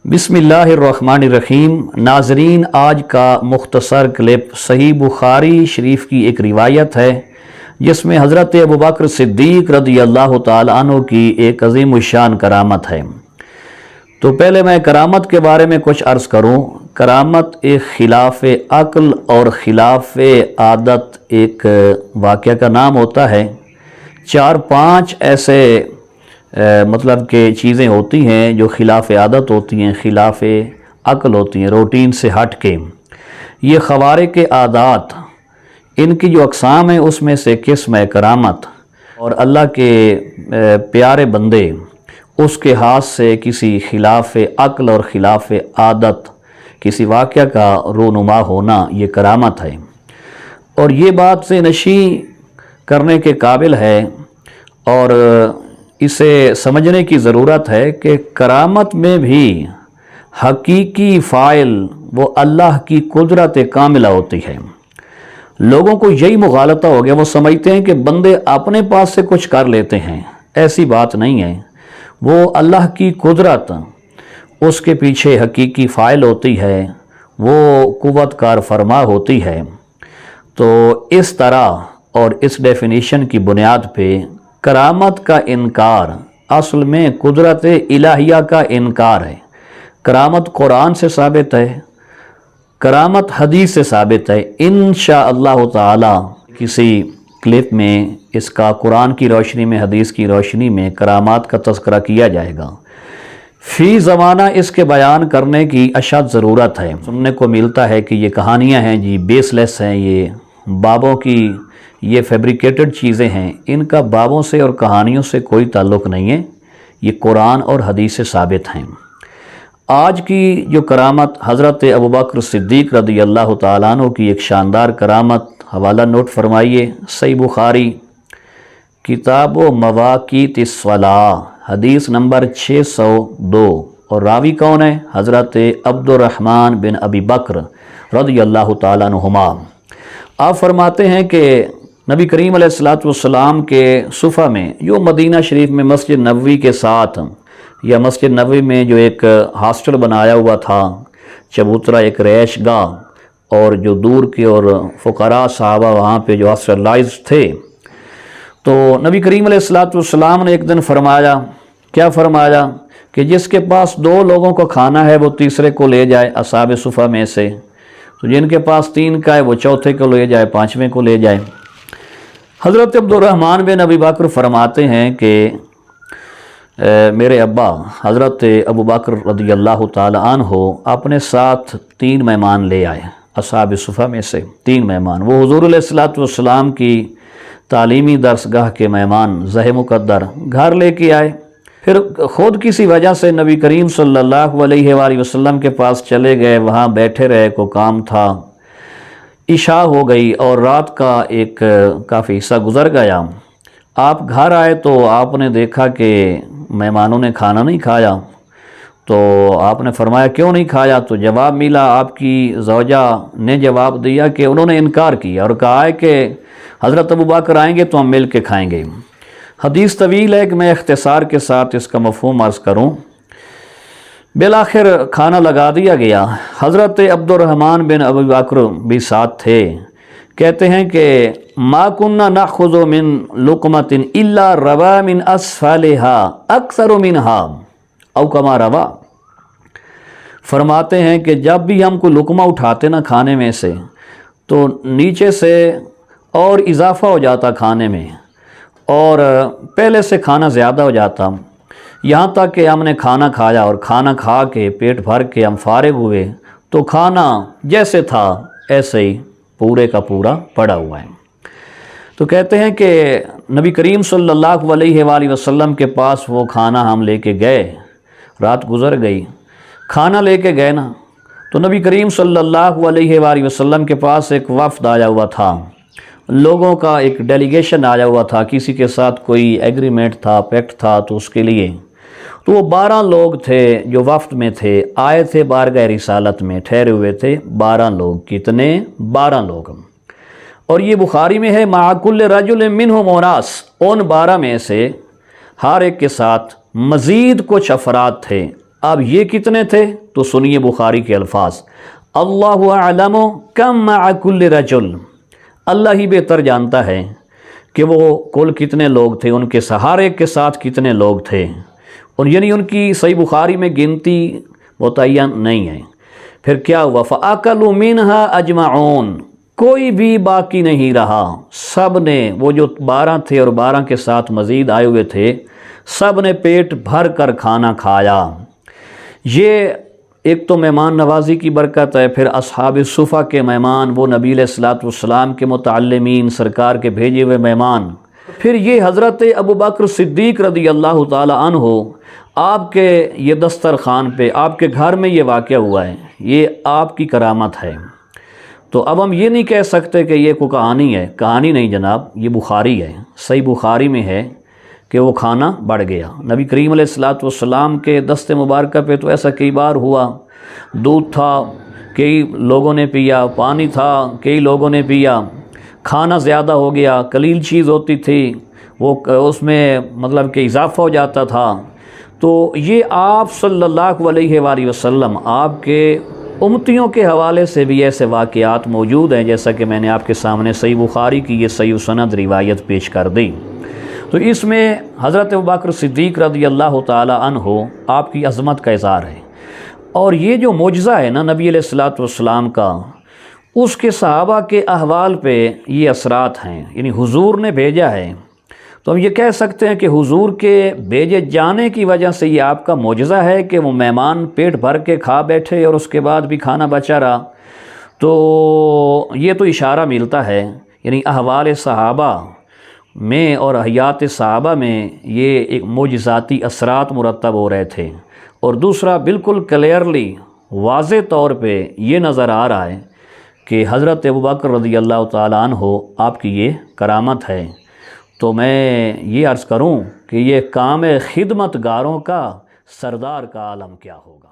बिस्मिल्लाहिर्रहमानिर्रहीम। नाजरीन, आज का मुख्तसर क्लिप सही बुखारी शरीफ की एक रिवायत है जिसमें हज़रत अबू बकर सिद्दीक़ रज़ियल्लाहु ताला अन्हु की एक अज़ीम शान करामत है। तो पहले मैं करामत के बारे में कुछ अर्ज़ करूँ। करामत एक खिलाफ अक्ल और खिलाफ आदत एक वाक़या का नाम होता है। 4-5 ऐसे मतलब कि चीज़ें होती हैं जो खिलाफ आदत होती हैं, खिलाफ अक्ल होती हैं, रूटीन से हट के। ये ख़वारिक़ के आदात, इनकी जो अक़साम है उसमें से किस्म है करामत। और अल्लाह के प्यारे बंदे उसके हाथ से किसी खिलाफ अक्ल और खिलाफ आदत किसी वाक़या का रूनुमा होना, ये करामत है। और ये बात से नशी करने के काबिल है और इसे समझने की ज़रूरत है कि करामत में भी हकीकी फ़ाइल वो अल्लाह की कुदरत कामिला होती है। लोगों को यही मुग़ालता हो गया, वो समझते हैं कि बंदे अपने पास से कुछ कर लेते हैं। ऐसी बात नहीं है। वो अल्लाह की कुदरत, उसके पीछे हकीकी फ़ाइल होती है, वो कुव्वत कार फरमा होती है। तो इस तरह और इस डेफिनेशन की बुनियाद पे करामत का इनकार असल में कुदरत इलाहिया का इनकार है। करामत कुरान से साबित है, करामत हदीस से साबित है। इंशाअल्लाह ताला किसी क्लिप में इसका कुरान की रोशनी में, हदीस की रोशनी में करामात का तज़किरा किया जाएगा। फ़ी ज़माना इसके बयान करने की अशद ज़रूरत है। सुनने को मिलता है कि ये कहानियाँ हैं जी, बेसलेस हैं, ये बाबों की ये फैब्रिकेटेड चीज़ें हैं। इनका बाबों से और कहानियों से कोई ताल्लुक़ नहीं है, ये कुरान और हदीस से साबित हैं। आज की जो करामत हज़रत अबू बकर सिद्दीक़ रज़ियल्लाहु ताला अन्हु की एक शानदार करामत, हवाला नोट फरमाइए। सही बुखारी किताब मवाक़ीतिस सलाह, हदीस नंबर 602। और रावी कौन है? हज़रत अब्दुर्रहमान बिन अबी बकर रज़ियल्लाहु ताला अन्हुमा। आप फरमाते हैं कि नबी करीम अलैहिस्सलातु वस्सलाम के सुफ़ा में, जो मदीना शरीफ में मस्जिद नबवी के साथ या मस्जिद नबवी में जो एक हॉस्टल बनाया हुआ था, चबूतरा, एक रैश गाह, और जो दूर के और फ़ुक़रा सहाबा वहाँ पे जो हॉस्टलाइज थे, तो नबी करीम अलैहिस्सलातु वस्सलाम ने एक दिन फरमाया, क्या फरमाया कि जिसके पास 2 लोगों को खाना है वो तीसरे को ले जाए असहाब सुफ़ा में से। तो जिनके पास 3 का है वो चौथे को ले जाए, 5वें को ले जाए। हज़रत अब्दुर्रहमान बिन अबी बकर फरमाते हैं कि मेरे अब्बा हज़रत अबू बकर रज़ियल्लाहु ताला अन्हु अपने साथ 3 मेहमान ले आए, असहाब सुफ़ा में से 3 मेहमान। वो हुज़ूर अलैहिस्सलातु वस्सलाम की तालीमी दरसगाह के मेहमान ज़ह मुक़द्दर घर लेके आए। फिर ख़ुद किसी वजह से नबी करीम सल्लल्लाहु अलैहि वसल्लम के पास चले गए, वहाँ बैठे रहे, को काम था। इशा हो गई और रात का एक काफ़ी हिस्सा गुज़र गया। आप घर आए तो आपने देखा कि मेहमानों ने खाना नहीं खाया। तो आपने फरमाया क्यों नहीं खाया? तो जवाब मिला, आपकी ज़ौजा ने जवाब दिया कि उन्होंने इनकार किया और कहा है कि हज़रत अबू बकर आएंगे तो हम मिल के खाएँगे। हदीस तवील है कि मैं इख्तिसार के साथ इसका मफ़हूम अर्ज़ करूँ। बिलाखिर खाना लगा दिया गया। हज़रत अब्दुर्रहमान बिन अबी बकर भी साथ थे। कहते हैं कि मा कुन्ना नख़ुज़ु मिन लुक़मतिन इल्ला रवा मिन अस्फ़लिहा अक्सर मिनहा औ कमा रवा। फरमाते हैं कि जब भी हम कोई लुक़मा उठाते ना खाने में से, तो नीचे से और इजाफ़ा हो जाता खाने में, और पहले से खाना ज़्यादा हो जाता। यहाँ तक कि हमने खाना खाया और खाना खा के पेट भर के हम फारिग हुए तो खाना जैसे था ऐसे ही पूरे का पूरा पड़ा हुआ है। तो कहते हैं कि नबी करीम सल्लल्लाहु अलैहि वसल्लम के पास वो खाना हम लेके गए। रात गुज़र गई, खाना लेके गए ना, तो नबी करीम सल्लल्लाहु अलैहि वसल्लम के पास एक वफ़द आया हुआ था, लोगों का एक डेलीगेशन आया हुआ था। किसी के साथ कोई एग्रीमेंट था, पैक्ट था, तो उसके लिए तो वो 12 लोग थे जो वफ़द में थे, आए थे बारगाह रिसालत में, ठहरे हुए थे 12 लोग। कितने? 12 लोग। और ये बुखारी में है, मा कुल्लि रजुलिन मिनहुम उनास, उन 12 में से हर एक के साथ मज़ीद कुछ अफराद थे, اب یہ کتنے تھے؟ تو سنیے بخاری کے الفاظ، اللہ اعلم کم مع کل رجل، اللہ ہی بہتر جانتا ہے کہ وہ کل کتنے لوگ تھے، ان کے سہارے کے ساتھ کتنے لوگ تھے، اور یعنی ان کی صحیح بخاری میں گنتی متعین نہیں ہے۔ پھر کیا ہوا؟ فَأَكَلُوا مِنْهَا أَجْمَعُونَ، کوئی بھی باقی نہیں رہا، سب نے، وہ جو 12 تھے اور 12 کے ساتھ مزید آئے ہوئے تھے، سب نے پیٹ بھر کر کھانا کھایا۔ یہ ایک تو مہمان نوازی کی برکت ہے، پھر اصحاب صفہ کے مہمان، وہ نبی علیہ الصلوۃ والسلام کے متعلمین، سرکار کے بھیجے ہوئے مہمان، پھر یہ حضرت ابوبکر صدیق رضی اللہ تعالی عنہ، آپ کے یہ دسترخوان پہ، آپ کے گھر میں یہ واقعہ ہوا ہے، یہ آپ کی کرامت ہے۔ تو اب ہم یہ نہیں کہہ سکتے کہ یہ کوئی کہانی ہے، کہانی نہیں جناب، یہ بخاری ہے، صحیح بخاری میں ہے کہ وہ کھانا بڑھ گیا۔ نبی کریم علیہ الصلوۃ والسلام کے دست مبارکہ پہ تو ایسا کئی بار ہوا، دودھ تھا کئی لوگوں نے پیا، پانی تھا کئی لوگوں نے پیا، کھانا زیادہ ہو گیا، قلیل چیز ہوتی تھی وہ اس میں مطلب کہ اضافہ ہو جاتا تھا۔ تو یہ آپ صلی اللہ علیہ وآلہ وسلم، آپ کے امتیوں کے حوالے سے بھی ایسے واقعات موجود ہیں، جیسا کہ میں نے آپ کے سامنے صحیح بخاری کی یہ صحیح سند روایت پیش کر دی۔ تو اس میں حضرت ابوبکر صدیق رضی اللہ تعالی عنہ، آپ کی عظمت کا اظہار ہے۔ اور یہ جو معجزہ ہے نا نبی علیہ الصلوۃ والسلام کا، اس کے صحابہ کے احوال پہ یہ اثرات ہیں، یعنی حضور نے بھیجا ہے، تو ہم یہ کہہ سکتے ہیں کہ حضور کے بھیجے جانے کی وجہ سے یہ آپ کا معجزہ ہے کہ وہ مہمان پیٹ بھر کے کھا بیٹھے اور اس کے بعد بھی کھانا بچا رہا۔ تو یہ تو اشارہ ملتا ہے، یعنی احوال صحابہ میں اور حیات صحابہ میں یہ ایک معجزاتی اثرات مرتب ہو رہے تھے۔ اور دوسرا، بالکل کلیئرلی واضح طور پہ یہ نظر آ رہا ہے کہ حضرت ابوبکر رضی اللہ تعالیٰ عنہ، آپ کی یہ کرامت ہے۔ تو میں یہ عرض کروں کہ یہ کام خدمت گاروں کا سردار کا عالم کیا ہوگا۔